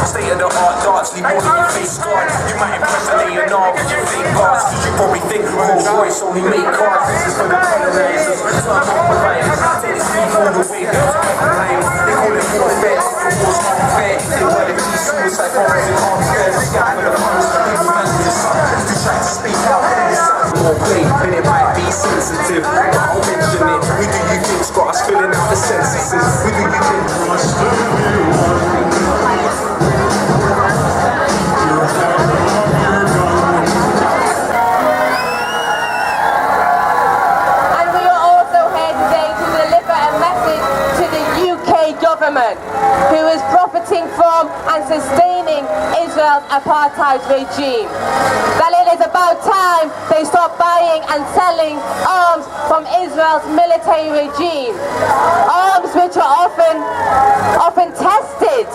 State of the art darts, leave all of your face scarred. You might impersonate an art with your fake bars. You probably think Rolls Royce only make cars. This is for the colonizers, some providers. Take this beef all the way down to the line. They call it warfare, it was unfair. They wanted to see suicide bombers in arms there. The sky for the funds, people manage to suck. You try to speak out, it sounds more play, but it might be sensitive. But I'll mention it. Who do you think's got us filling out the censuses? Who do you think? Who is profiting from and sustaining Israel's apartheid regime. That it is about time they stop buying and selling arms from Israel's military regime. Arms which are often tested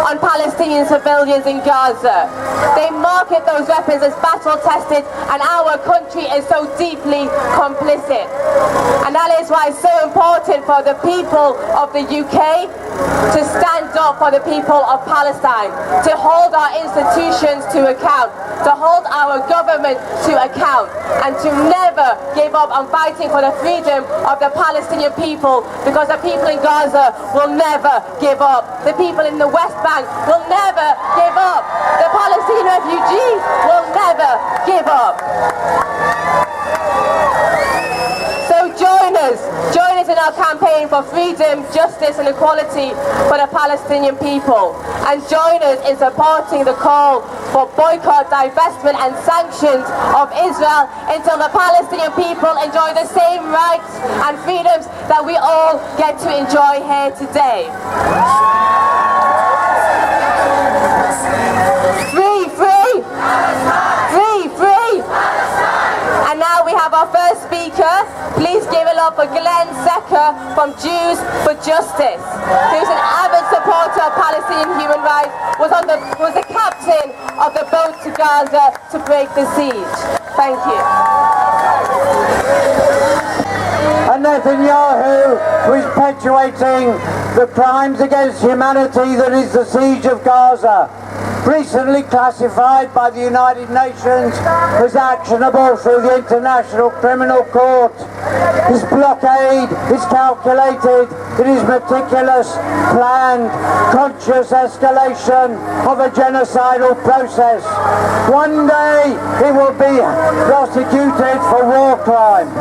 on Palestinian civilians in Gaza. They market those weapons as battle tested, and our country is so deeply complicit. And that is why it's so important for the people of the UK to stand up for the people of Palestine, to hold our institutions to account, to hold our government to account, and to never give up on fighting for the freedom of the Palestinian people, because the people in Gaza will never give up. The people in the West Bank will never give up. The Palestinian refugees will never give up. So join us in our campaign for freedom, justice and equality for the Palestinian people. And join us in supporting the call for boycott, divestment and sanctions of Israel until the Palestinian people enjoy the same rights and freedoms that we all get to enjoy here today. Free, free! Free, free! And now we have our first speaker. Please give it up for Glenn Secker from Jews for Justice, who's an avid supporter of Palestinian human rights, was the captain of the boat to Gaza to break the siege. Thank you. And Netanyahu, who is perpetuating the crimes against humanity that is the siege of Gaza, recently classified by the United Nations as actionable through the International Criminal Court. This blockade is calculated, it is meticulous, planned, conscious escalation of a genocidal process. One day it will be prosecuted for war crimes.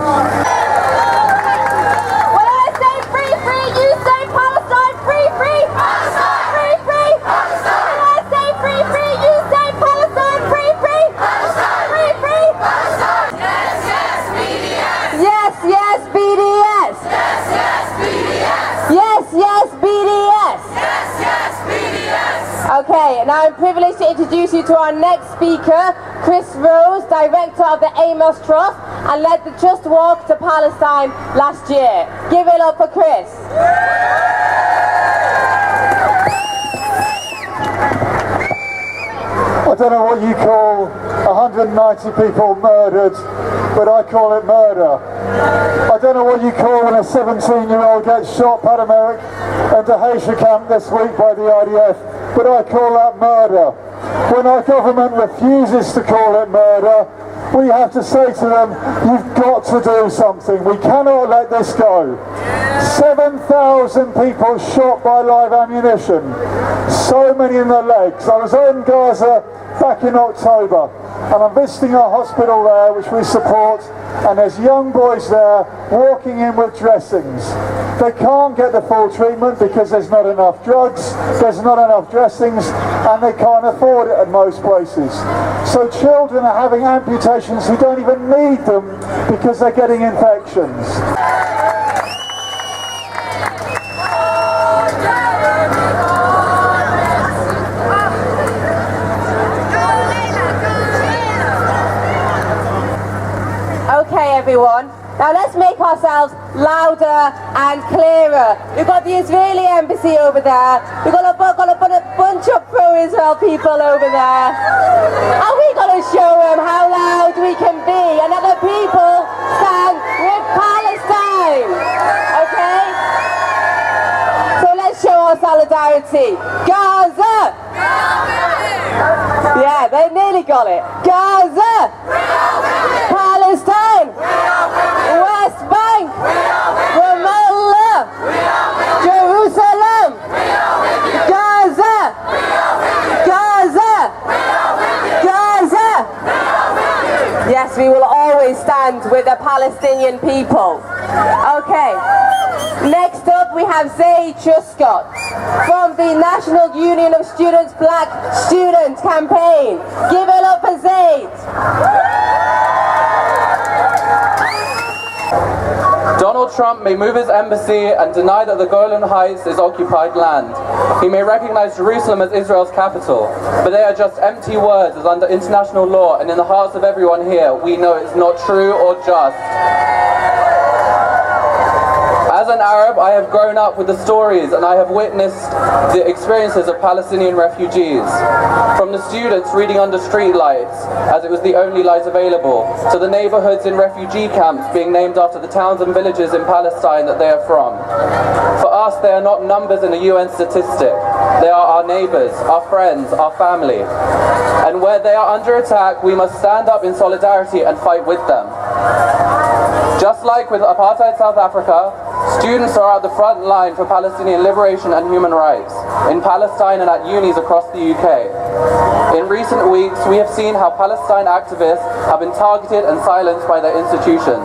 Okay, now I'm privileged to introduce you to our next speaker, Chris Rose, director of the Amos Trust, and led the Trust Walk to Palestine last year. Give it up for Chris. I don't know what you call 190 people murdered, but I call it murder. I don't know what you call when a 17-year-old gets shot Padameric and Dahesha camp this week by the IDF, but I call that murder. When our government refuses to call it murder, we have to say to them, you've got to do something. We cannot let this go. 7,000 people shot by live ammunition, so many in their legs. I was in Gaza back in October, and I'm visiting a hospital there which we support, and there's young boys there walking in with dressings. They can't get the full treatment because there's not enough drugs, there's not enough dressings, and they can't afford it at most places. So children are having amputations who don't even need them because they're getting infections. Okay, everyone. Now let's make ourselves louder and clearer. We've got the Israeli embassy over there. We've got a bunch of pro-Israel people over there. And we've got to show them how loud we can be and that the people stand with Palestine. Okay? So let's show our solidarity. Gaza! Everybody got it. Gaza. Palestine. West Bank. Ramallah. Jerusalem. Gaza. Gaza. Gaza. Yes, we will always stand with the Palestinian people. Okay. Next up, we have Zaid Truscott from the National Union of Students Black Student Campaign. Give it up for Zaid. Donald Trump may move his embassy and deny that the Golan Heights is occupied land. He may recognize Jerusalem as Israel's capital, but they are just empty words as under international law, and in the hearts of everyone here, we know it's not true or just. As an Arab, I have grown up with the stories and I have witnessed the experiences of Palestinian refugees. From the students reading under street lights, as it was the only light available, to the neighborhoods in refugee camps being named after the towns and villages in Palestine that they are from. For us, they are not numbers in a UN statistic. They are our neighbors, our friends, our family. And where they are under attack, we must stand up in solidarity and fight with them. Just like with apartheid South Africa, students are at the front line for Palestinian liberation and human rights, in Palestine and at unis across the UK. In recent weeks, we have seen how Palestine activists have been targeted and silenced by their institutions.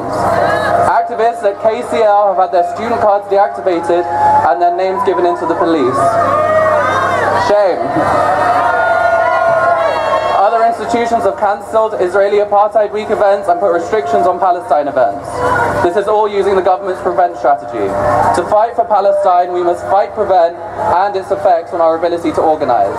Activists at KCL have had their student cards deactivated and their names given into the police. Shame. Other institutions have cancelled Israeli Apartheid Week events and put restrictions on Palestine events. This is all using the government's prevent strategy. To fight for Palestine, we must fight prevent and its effects on our ability to organise.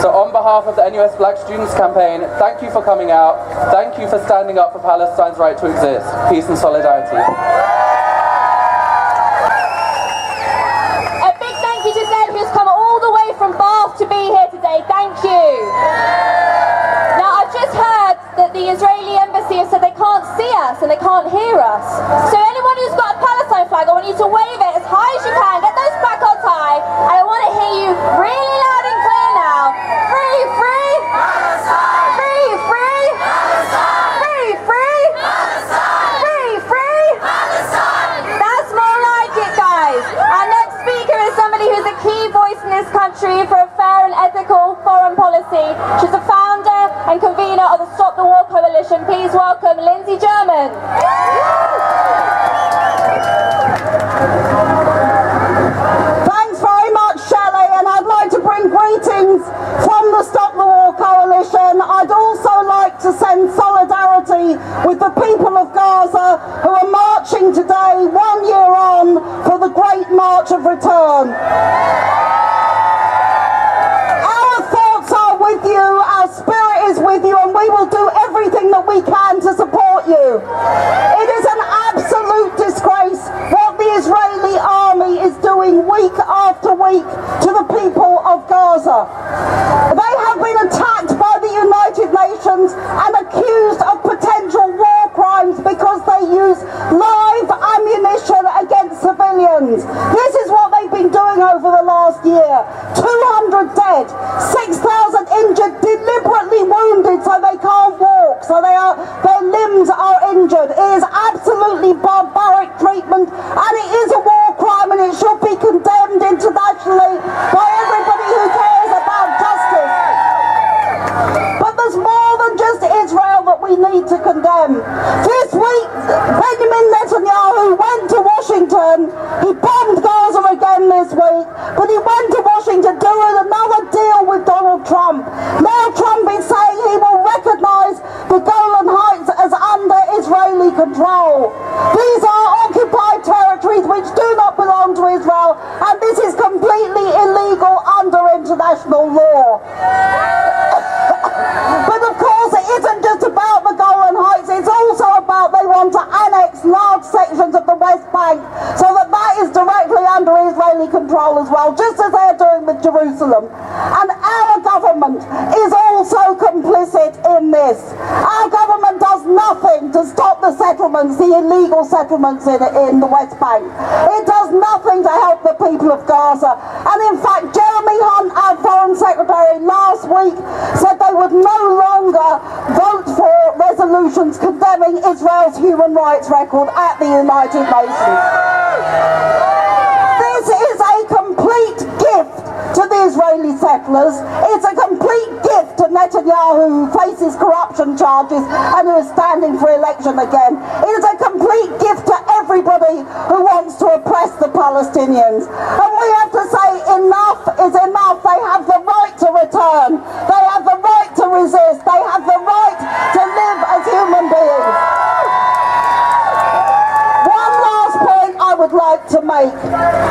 So on behalf of the NUS Black Students Campaign, thank you for coming out. Thank you for standing up for Palestine's right to exist. Peace and solidarity. A big thank you to Zed, who's come all the way from Bath to be here today. Thank you. Now, I've just heard that the Israeli embassy has said they can't see us and they can't hear us. So anyone who's got a Palestine flag, I want you to wave it as high as you can. Get those placards high. And I want to hear you really loud and clear now. Free, free. Palestine. Free, free. Palestine. Free, free. Palestine. Free, free. Palestine. That's more like it, guys. Our next speaker is somebody who's a key voice in this country for a fair and ethical foreign policy. She's the founder and convener of the Stop the War Coalition. Please welcome Lindsay German. Thanks very much, Shelley, and I'd like to bring greetings from the Stop the War Coalition. I'd also like to send solidarity with the people of Gaza who are marching today, 1 year on, for the Great March of Return. Our thoughts are with you, our spirit is with you, and we will do everything that we can to support you. It is an absolute disgrace what the Israeli army is doing week after week to the people of Gaza. They have been attacked by the United Nations and accused of potential war crimes because they use live ammunition against civilians. This is what they've been doing over the last year. 200 dead, 6,000 injured, deliberately wounded so they can't walk, so their limbs are injured. It is absolutely barbaric treatment, and it is a war crime, and it should be condemned internationally by everybody who cares about justice. But there's more than just Israel that we need to condemn. This week, Benjamin Netanyahu went to Washington. He bombed Gaza again this week, but he went to Washington doing another deal with Donald Trump. Now Trump is saying he will recognise the Golan Heights as under Israeli control. These are occupied territories which do not belong to Israel, and this is completely illegal under international law. But of course it isn't just about the Golan Heights, it's also about they want to annex large sections of the West Bank so that is directly under Israeli control as well, just as they're doing with Jerusalem. And our government is also complicit in this. Our government does nothing to stop the settlements, the illegal settlements in the West Bank. It does nothing to help the people of Gaza. And in fact, Jeremy Hunt, our Foreign Secretary, last week said they would no longer vote for resolutions condemning Israel's human rights record at the United Nations. This is a complete gift to the Israeli settlers. It's a complete gift to Netanyahu, who faces corruption charges and who is standing for election again. It is a complete gift to everybody who wants to oppress the Palestinians. And we have to say enough is enough. They have the right to return. They have the right to resist. They have the right to live as human beings. One last point I would like to make.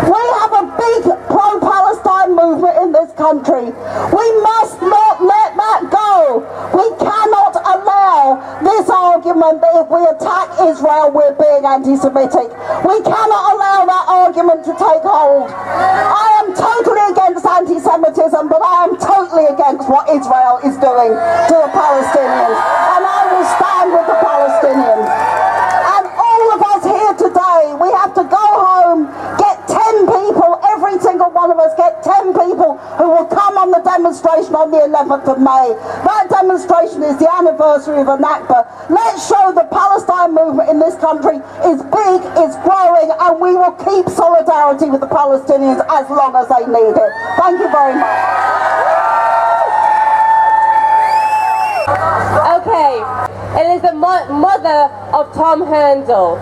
We have a big pro-Palestine movement in this country. We must not let that go. We cannot allow this argument that if we attack Israel we're being anti-Semitic. We cannot allow that argument to take hold. I am totally against anti-Semitism, but I am totally against what Israel is doing to the Palestinians. And I will stand with the Palestinians. And all of us here today, we have to go home, get 10 people, every single one of us get 10 people who will come on the demonstration on the 11th of May. That demonstration is the anniversary of the Nakba. Let's show the Palestine movement in this country is big, is growing, and we will keep solidarity with the Palestinians as long as they need it. Thank you very much. Okay, it is the mother of Tom Herndl.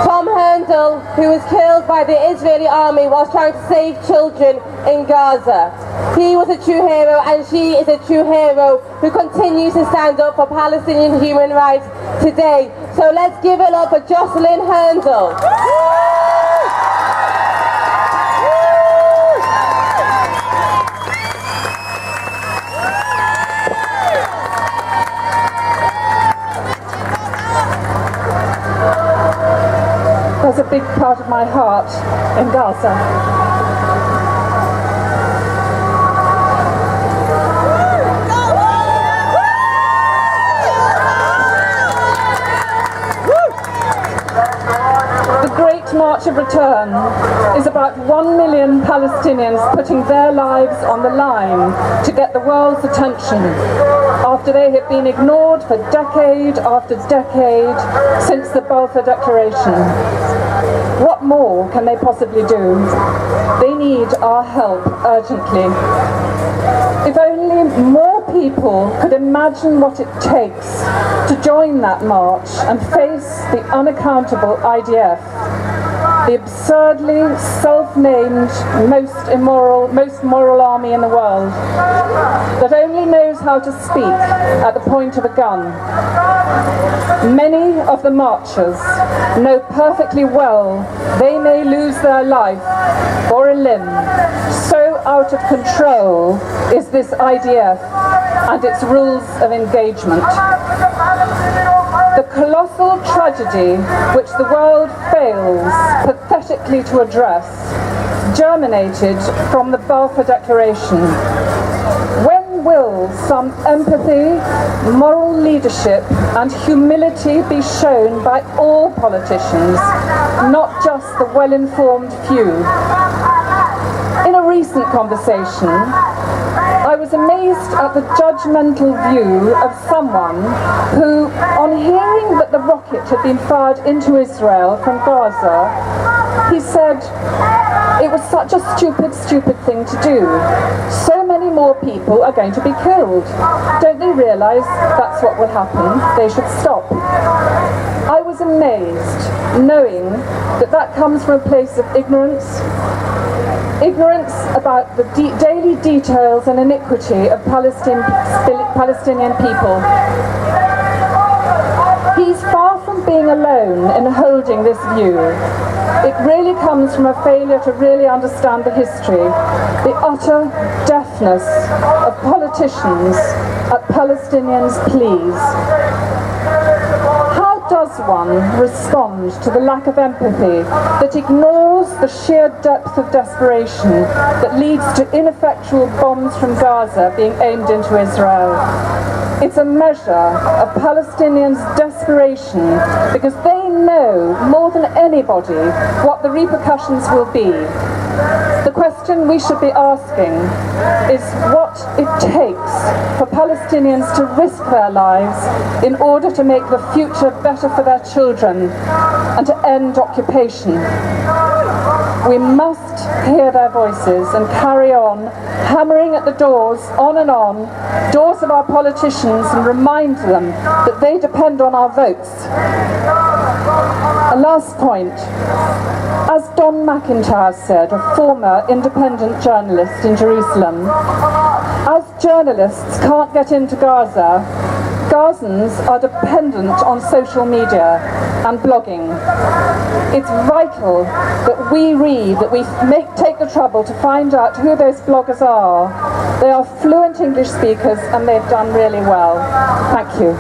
Tom Herndl, who was killed by the Israeli army whilst trying to save children in Gaza. He was a true hero, and she is a true hero who continues to stand up for Palestinian human rights today. So let's give it up for Jocelyn Herndl. There's a big part of my heart in Gaza. The Great March of Return is about 1 million Palestinians putting their lives on the line to get the world's attention after they have been ignored for decade after decade since the Balfour Declaration. What more can they possibly do? They need our help urgently. If only more people could imagine what it takes to join that march and face the unaccountable IDF, the absurdly self-named most moral army in the world, that only knows how to speak at the point of a gun. Many of the marchers know perfectly well they may lose their life or a limb. So out of control is this IDF and its rules of engagement. The colossal tragedy which the world fails pathetically to address germinated from the Balfour Declaration. When will some empathy, moral leadership and humility be shown by all politicians, not just the well-informed few? In a recent conversation, I was amazed at the judgmental view of someone who, on hearing that the rocket had been fired into Israel from Gaza, he said, it was such a stupid thing to do. So many more people are going to be killed. Don't they realise that's what will happen? They should stop. I was amazed, knowing that that comes from a place of ignorance about the daily details and iniquity of Palestinian people. He's far from being alone in holding this view. It really comes from a failure to really understand the history, the utter deafness of politicians at Palestinians' pleas. How does one respond to the lack of empathy that ignores the sheer depth of desperation that leads to ineffectual bombs from Gaza being aimed into Israel? It's a measure of Palestinians' desperation because they know more than anybody what the repercussions will be. The question we should be asking is what it takes for Palestinians to risk their lives in order to make the future better for their children and to end occupation. We must hear their voices and carry on hammering at the doors, on and on, doors of our politicians, and remind them that they depend on our votes. A last point. As Don McIntyre said, a former independent journalist in Jerusalem, as journalists can't get into Gaza, Gazans are dependent on social media and blogging. It's vital that we read, that we take the trouble to find out who those bloggers are. They are fluent English speakers and they've done really well. Thank you.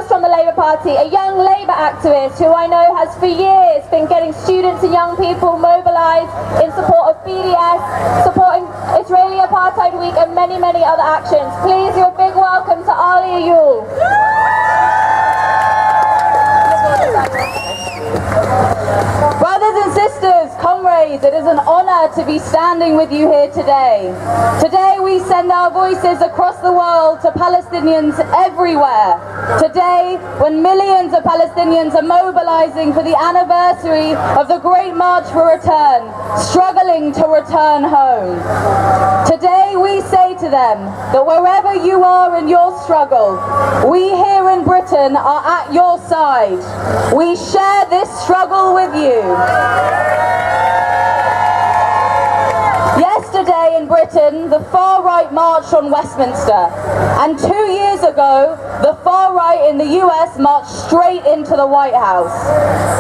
From the Labour Party, a young Labour activist who I know has for years been getting students and young people mobilised in support of BDS, supporting Israeli Apartheid Week and many, many other actions. Please, your big welcome to Ali Ayul. Brothers and sisters, comrades, it is an honour to be standing with you here today. Today we send our voices across the world to Palestinians everywhere. Today, when millions of Palestinians are mobilising for the anniversary of the Great March for Return, struggling to return home. Today we say to them that wherever you are in your struggle, we here in Britain are at your side. We share this struggle with you. Yesterday in Britain, the far right marched on Westminster, and 2 years ago, the far right in the US marched straight into the White House.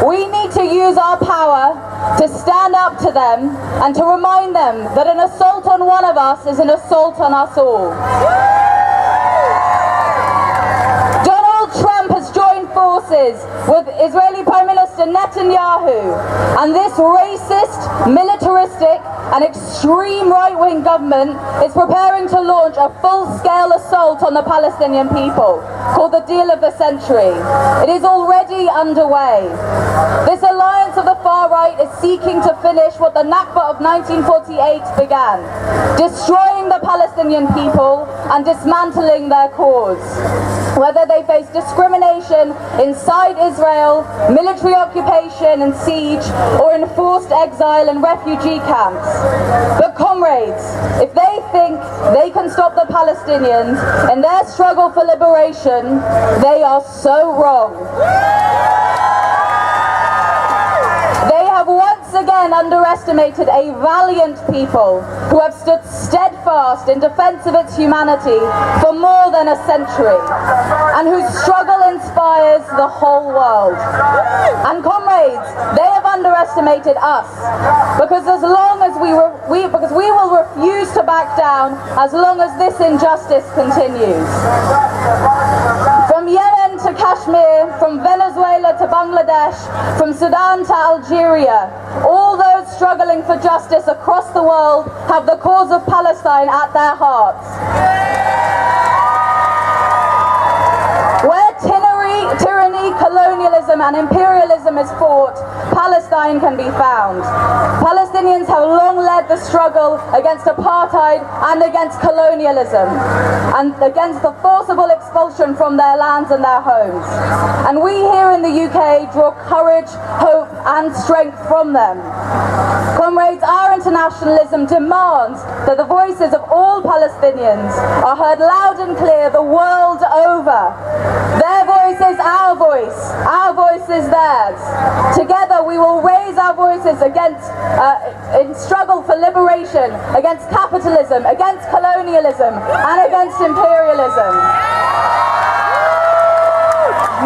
We need to use our power to stand up to them and to remind them that an assault on one of us is an assault on us all. Donald Trump has joined forces with Israeli Prime Minister Netanyahu, and this racist, militaristic and extreme right-wing government is preparing to launch a full-scale assault on the Palestinian people, called the Deal of the Century. It is already underway. This alliance of the far right is seeking to finish what the Nakba of 1948 began, destroying the Palestinian people and dismantling their cause. Whether they face discrimination inside Israel, military occupation and siege, or enforced exile and refugee camps. But comrades, if they think they can stop the Palestinians in their struggle for liberation, they are so wrong. They have once again underestimated a valiant people who have stood steadfast in defense of its humanity for more than a century, and whose struggle inspires the whole world. And comrades, they have underestimated us, because as long as we will refuse to back down as long as this injustice continues. From Yemen to Kashmir, from Venezuela to Bangladesh, from Sudan to Algeria, all those struggling for justice across the world have the cause of Palestine at their hearts. Where tyranny, colonialism and imperialism is fought, Palestine can be found. Palestinians have long led the struggle against apartheid and against colonialism, and against the forcible expulsion from their lands and their homes. And we here in the UK draw courage, hope and strength from them. Comrades, our internationalism demands that the voices of all Palestinians are heard loud and clear the world over. Their voice is our voice is theirs. Together we will raise our voices against, in struggle for liberation, against capitalism, against colonialism and against imperialism.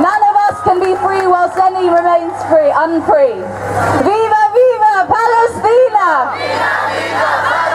None of us can be free whilst any remains unfree. Viva, viva Palestina! Viva, viva Palestina!